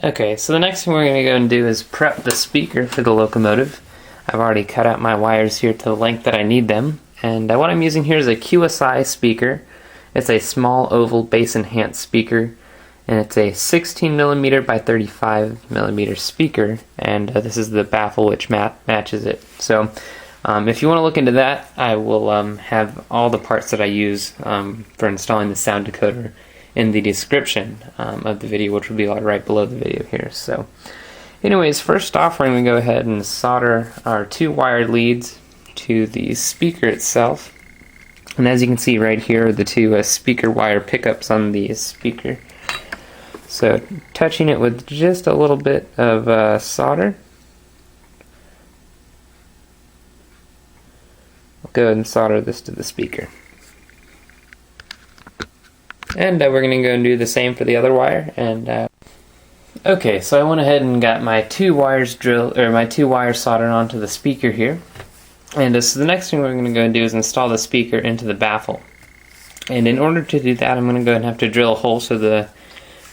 Okay, so the next thing we're going to go and do is prep the speaker for the Locomotive. I've already cut out my wires here to the length that I need them, and what I'm using here is a QSI speaker. It's a small oval bass enhanced speaker, and it's a 16mm by 35mm speaker, and this is the Baffle which matches it. So if you want to look into that, I will have all the parts that I use for installing the sound decoder in the description of the video, which will be right below the video here. So anyways, first off, we're going to go ahead and solder our 2 wired leads to the speaker itself. And as you can see right here, the 2 speaker wire pickups on the speaker. So touching it with just a little bit of solder. I'll go ahead and solder this to the speaker. And we're going to go and do the same for the other wire. And okay, so I went ahead and got my 2 wires soldered onto the speaker here. And so the next thing we're going to go and do is install the speaker into the baffle. And in order to do that, I'm going to go ahead and have to drill a hole so the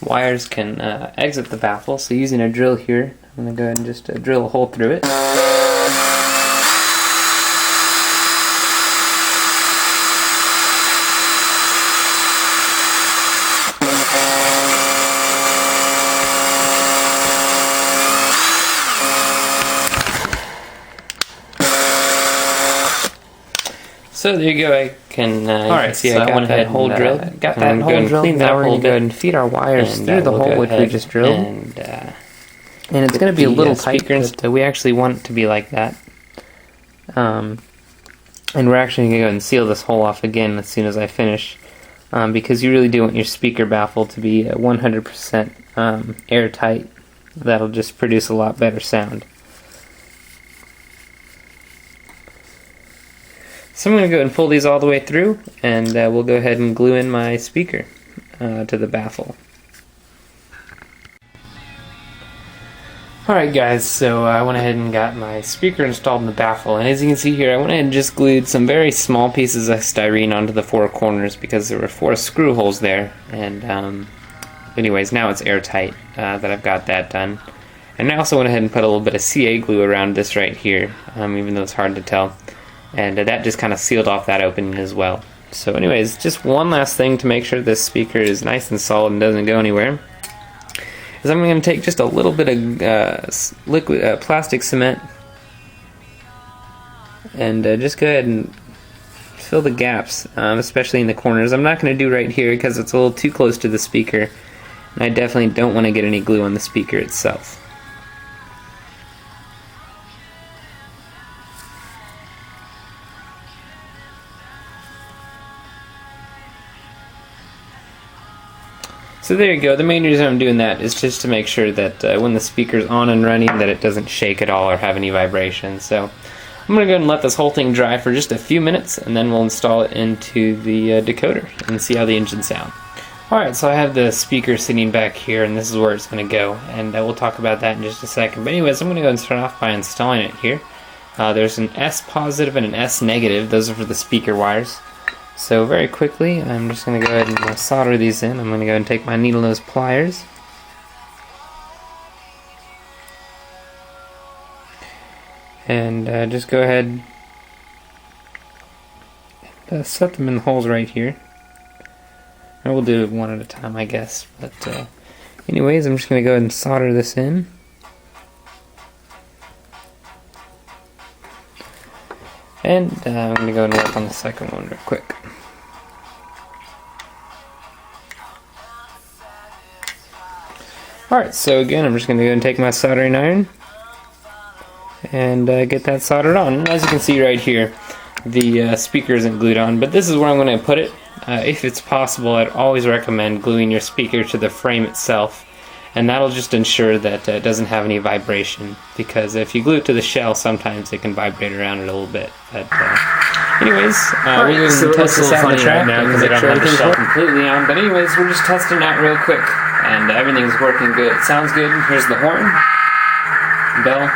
wires can exit the baffle. So using a drill here, I'm going to go ahead and just drill a hole through it. So there you go. I can. Alright, see, I got that hole drilled. Got that hole drilled. Now we're going to go ahead and feed our wires through the hole which we just drilled. And it's going to be a little tight, but we actually want it to be like that. And we're actually going to go and seal this hole off again as soon as I finish, because you really do want your speaker baffle to be 100% airtight. That'll just produce a lot better sound. So I'm going to go and pull these all the way through, and we'll go ahead and glue in my speaker to the baffle. Alright guys, so I went ahead and got my speaker installed in the baffle, and as you can see here, I went ahead and just glued some very small pieces of styrene onto the 4 corners because there were 4 screw holes there, and anyways, now it's airtight that I've got that done. And I also went ahead and put a little bit of CA glue around this right here, even though it's hard to tell. And that just kind of sealed off that opening as well. So anyways, just one last thing to make sure this speaker is nice and solid and doesn't go anywhere is I'm going to take just a little bit of liquid plastic cement and just go ahead and fill the gaps, especially in the corners. I'm not going to do right here because it's a little too close to the speaker, and I definitely don't want to get any glue on the speaker itself. So there you go. The main reason I'm doing that is just to make sure that when the speaker's on and running that it doesn't shake at all or have any vibration. So I'm going to go and let this whole thing dry for just a few minutes, and then we'll install it into the decoder and see how the engine sounds. Alright, so I have the speaker sitting back here, and this is where it's going to go, and we'll talk about that in just a second. But anyways, I'm going to go and start off by installing it here. There's an S positive and an S negative. Those are for the speaker wires. So very quickly, I'm just going to go ahead and solder these in. I'm going to go and take my needle nose pliers. And just go ahead and set them in the holes right here. And we'll do it one at a time, I guess. But anyways, I'm just going to go ahead and solder this in. And I'm going to go and work on the second one real quick. Alright, so again, I'm just going to go and take my soldering iron and get that soldered on. And as you can see right here, the speaker isn't glued on, but this is where I'm going to put it. If it's possible, I'd always recommend gluing your speaker to the frame itself, and that'll just ensure that it doesn't have any vibration, because if you glue it to the shell, sometimes it can vibrate around it a little bit. But anyways, we're going to test this out on the track now because I don't have the shell completely on. But anyways, we're just testing out real quick, and everything's working good. It sounds good. Here's the horn, bell.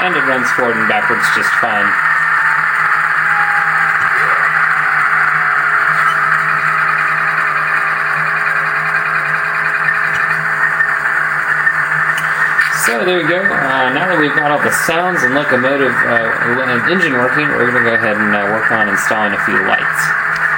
and it runs forward and backwards just fine. So there you go. Now that we've got all the sounds and locomotive and engine working, we're going to go ahead and work on installing a few lights.